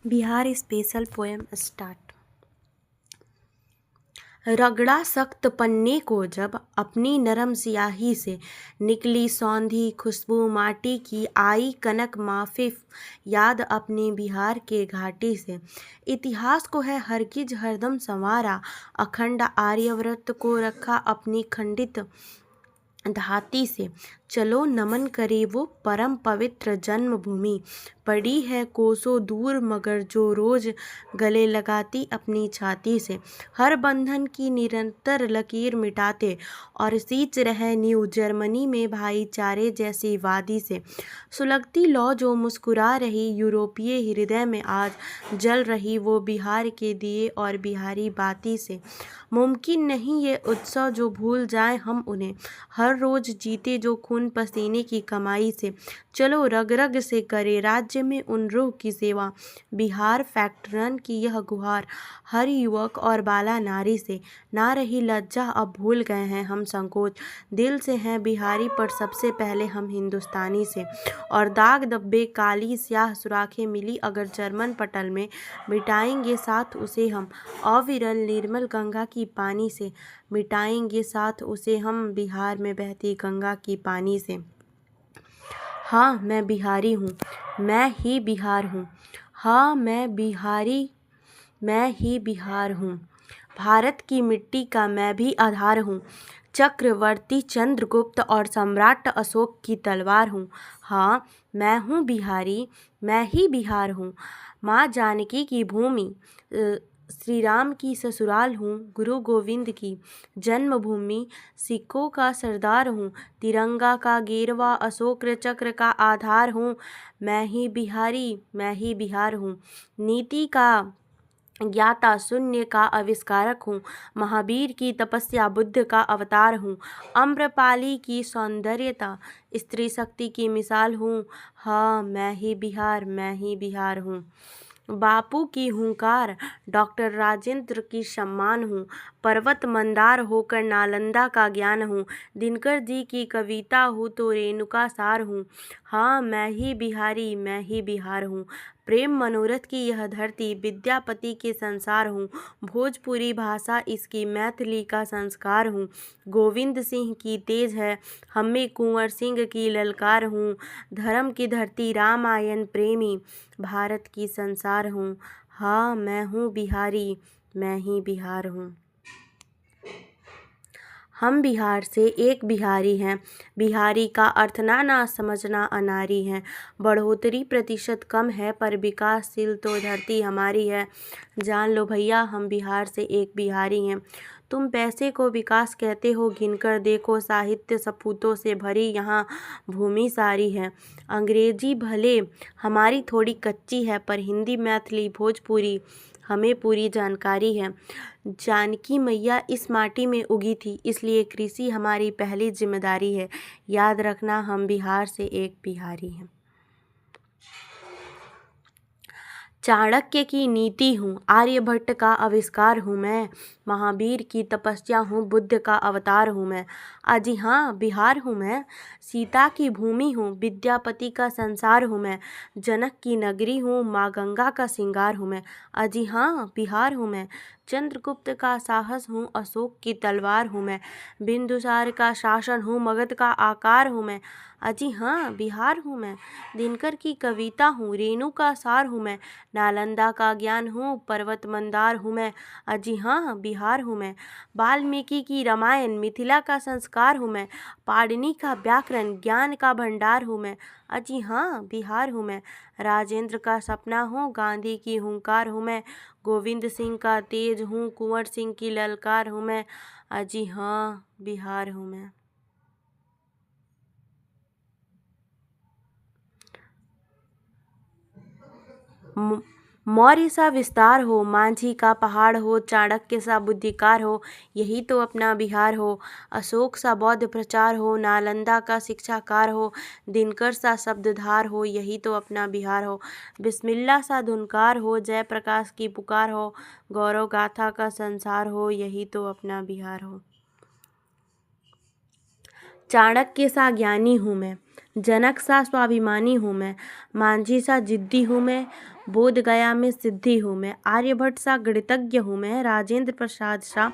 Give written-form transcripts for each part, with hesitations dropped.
Bihar special poem start. रगड़ा सख्त पन्ने को जब अपनी नरम स्याही से, निकली सौंधी खुशबू माटी की, आई कनक माफी याद अपने बिहार के घाटी से। इतिहास को है हरगिज हरदम संवारा, अखंड आर्यव्रत को रखा अपनी खंडित धाती से। चलो नमन करे वो परम पवित्र जन्मभूमि, पड़ी है कोसों दूर मगर जो रोज गले लगाती अपनी छाती से। हर बंधन की निरंतर लकीर मिटाते और सींच रहे न्यू जर्मनी में भाईचारे जैसी वादी से। सुलगती लौ जो मुस्कुरा रही यूरोपीय हृदय में, आज जल रही वो बिहार के दिए और बिहारी बाती से। मुमकिन नहीं ये उत्सव जो भूल जाएं हम उन्हें, हर रोज जीते जो खून पसीने की कमाई से। चलो रग रग से करे राज्य में उन रूह की सेवा, बिहार फैक्ट्रन की यह गुहार हर युवक और बाला नारी से। ना रही लज्जा अब भूल गए हैं हम संकोच, दिल से हैं बिहारी पर सबसे पहले हम हिंदुस्तानी से। और दाग धब्बे काली स्याह सुराखें मिली अगर जर्मन पटल में, मिटाएंगे साथ उसे हम अविरल निर्मल गंगा की पानी से। मिटाएंगे साथ उसे हम बिहार में बहती गंगा की पानी से। हाँ मैं बिहारी हूँ, मैं ही बिहार हूँ। हाँ मैं बिहारी, मैं ही बिहार हूँ। भारत की मिट्टी का मैं भी आधार हूँ। चक्रवर्ती चंद्रगुप्त और सम्राट अशोक की तलवार हूँ। हाँ मैं हूँ बिहारी, मैं ही बिहार हूँ। माँ जानकी की भूमि, श्री राम की ससुराल हूँ। गुरु गोविंद की जन्मभूमि, सिखों का सरदार हूँ। तिरंगा का गेरवा अशोक चक्र का आधार हूँ। मैं ही बिहारी, मैं ही बिहार हूँ। नीति का ज्ञाता शून्य का आविष्कारक हूँ। महावीर की तपस्या बुद्ध का अवतार हूँ। आम्रपाली की सौंदर्यता स्त्री शक्ति की मिसाल हूँ। हाँ मैं ही बिहार, मैं ही बिहार हूँ। बापू की हुंकार, डॉक्टर राजेंद्र की सम्मान हूँ। पर्वत मंदार होकर नालंदा का ज्ञान हूँ। दिनकर जी की कविता हूँ तो रेणुका सार हूँ। हाँ मैं ही बिहारी, मैं ही बिहार हूँ। प्रेम मनोरथ की यह धरती, विद्यापति के संसार हूँ। भोजपुरी भाषा इसकी मैथिली का संस्कार हूँ। गोविंद सिंह की तेज है, हमें कुंवर सिंह की ललकार हूँ। धर्म की धरती रामायण प्रेमी, भारत की संसार हूँ। हाँ मैं हूँ बिहारी, मैं ही बिहार हूँ। हम बिहार से एक बिहारी हैं। बिहारी का अर्थ ना समझना अनारी है। बढ़ोतरी प्रतिशत कम है पर विकासशील तो धरती हमारी है। जान लो भैया हम बिहार से एक बिहारी हैं। तुम पैसे को विकास कहते हो, गिनकर देखो साहित्य सपूतों से भरी यहाँ भूमि सारी है। अंग्रेजी भले हमारी थोड़ी कच्ची है पर हिंदी मैथिली भोजपुरी हमें पूरी जानकारी है। जानकी मैया इस माटी में उगी थी, इसलिए कृषि हमारी पहली जिम्मेदारी है। याद रखना हम बिहार से एक बिहारी हैं। चाणक्य की नीति हूँ, आर्यभट्ट का आविष्कार हूँ मैं। महावीर की तपस्या हूँ, बुद्ध का अवतार हूँ मैं। अजी हाँ बिहार हूँ मैं। सीता की भूमि हूँ, विद्यापति का संसार हूँ मैं। जनक की नगरी हूँ, माँ गंगा का श्रृंगार हूँ मैं। अजी हाँ बिहार हूँ मैं। चंद्रगुप्त का साहस हूँ, अशोक की तलवार हूँ मैं। बिंदुसार का शासन हूँ, मगध का आकार हूँ मैं। अजी हाँ बिहार हूँ मैं। दिनकर की कविता हूँ, रेणु का सार हूँ मैं। नालंदा का ज्ञान हूँ, पर्वत मंदार हूँ मैं। अजी हाँ बिहार हूँ मैं। वाल्मीकि की रामायण मिथिला का संस्कार हूँ मैं। पाणिनि का व्याकरण ज्ञान का भंडार हूँ मैं। अजी हाँ बिहार हूँ मैं। राजेंद्र का सपना हूँ, गांधी की हुंकार हूँ मैं। गोविंद सिंह का तेज हूँ, कुंवर सिंह की ललकार हूँ मैं। अजी हाँ बिहार हूँ मैं। मौर्य सा विस्तार हो, मांझी का पहाड़ हो, चाणक्य सा बुद्धिकार हो, यही तो अपना बिहार हो। अशोक सा बौद्ध प्रचार हो, नालंदा का शिक्षाकार हो, दिनकर सा शब्दधार हो, यही तो अपना बिहार हो। बिस्मिल्लाह सा धुनकार हो, जयप्रकाश की पुकार हो, गौरव गाथा का संसार हो, यही तो अपना बिहार हो। चाणक्य सा ज्ञानी हूँ मैं, जनक सा स्वाभिमानी हूँ मैं, मांझी सा जिद्दी हूँ मैं, बोध गया में सिद्धि हूँ मैं, आर्यभट्ट सा गणितज्ञ हूँ मैं, राजेंद्र प्रसाद सा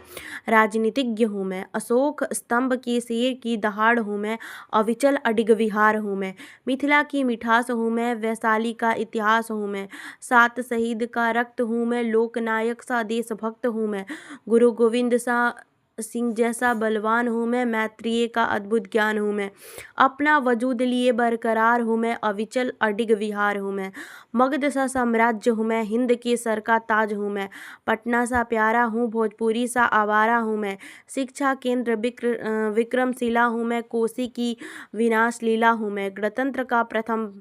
राजनीतिज्ञ हूँ मैं, अशोक स्तंभ के शेर की दहाड़ हूँ मैं, अविचल अडिग विहार हूँ मैं, मिथिला की मिठास हूँ मैं, वैशाली का इतिहास हूँ मैं, सात शहीद का रक्त हूँ मैं, लोकनायक सा देशभक्त हूँ मैं, गुरु गोविंद सा सिंह जैसा बलवान हूँ मैं, मैत्रेय का अद्भुत ज्ञान हूँ मैं, अपना वजूद लिए बरकरार हूँ मैं, अविचल अडिग विहार हूँ मैं, मगध सा साम्राज्य हूँ मैं, हिंद के सर का ताज हूँ मैं, पटना सा प्यारा हूँ, भोजपुरी सा आवारा हूँ मैं, शिक्षा केंद्र विक्रमशिला हूँ मैं, कोसी की विनाश लीला हूँ मैं, गणतंत्र का प्रथम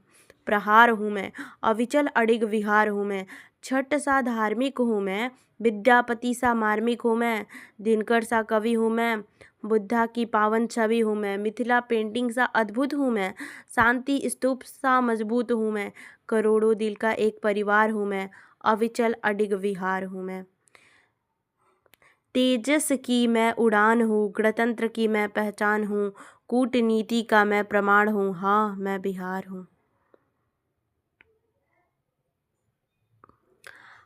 प्रहार हूँ मैं, अविचल अडिग विहार हूँ मैं, छठ सा धार्मिक हूँ मैं, विद्यापति सा मार्मिक हूँ मैं, दिनकर सा कवि हूँ मैं, बुद्धा की पावन छवि हूँ मैं, मिथिला पेंटिंग सा अद्भुत हूँ मैं, शांति स्तूप सा मजबूत हूँ मैं, करोड़ों दिल का एक परिवार हूँ मैं, अविचल अडिग विहार हूँ मैं। तेजस की मैं उड़ान हूँ, गणतंत्र की मैं पहचान हूँ, कूटनीति का मैं प्रमाण हूँ, हाँ मैं बिहार हूँ।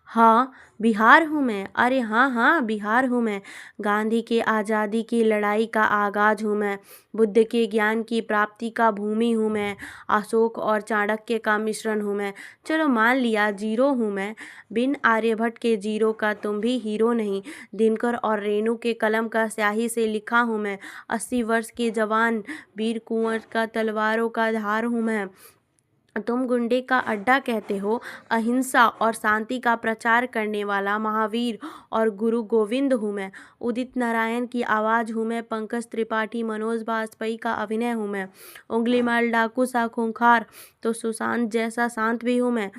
हाँ बिहार हूँ मैं, अरे हाँ हाँ बिहार हूँ मैं, गांधी के आज़ादी की लड़ाई का आगाज हूँ मैं, बुद्ध के ज्ञान की प्राप्ति का भूमि हूँ मैं, अशोक और चाणक्य का मिश्रण हूँ मैं, चलो मान लिया जीरो हूँ मैं, बिन आर्यभट्ट के जीरो का तुम भी हीरो नहीं, दिनकर और रेणु के कलम का स्याही से लिखा हूँ मैं, 80 वर्ष के जवान वीर कुंवर का तलवारों का धार हूँ मैं, तुम गुंडे का अड्डा कहते हो, अहिंसा और शांति का प्रचार करने वाला महावीर और गुरु गोविंद हूँ मैं, उदित नारायण की आवाज़ हूँ मैं, पंकज त्रिपाठी मनोज बाजपेयी का अभिनय हूँ मैं, उंगली माल डाकू सा खूंखार तो सुशांत जैसा शांत भी हूँ मैं,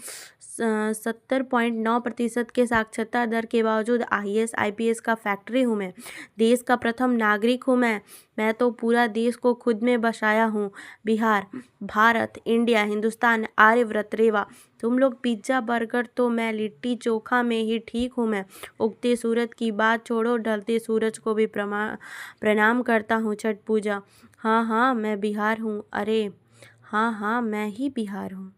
70.9% के साक्षरता दर के बावजूद IAS IPS का फैक्ट्री हूँ मैं, देश का प्रथम नागरिक हूँ मैं तो पूरा देश को खुद में बसाया हूँ, बिहार, भारत, इंडिया, हिंदुस्तान, आर्यव्रत, रेवा, तुम लोग पिज्ज़ा बर्गर तो मैं लिट्टी चोखा में ही ठीक हूँ मैं, उगते सूरज की बात छोड़ो, ढलते सूरज को भी प्रणाम करता हूँ, छठ पूजा, हाँ हाँ मैं बिहार हूँ, अरे हाँ हाँ मैं ही बिहार हूँ।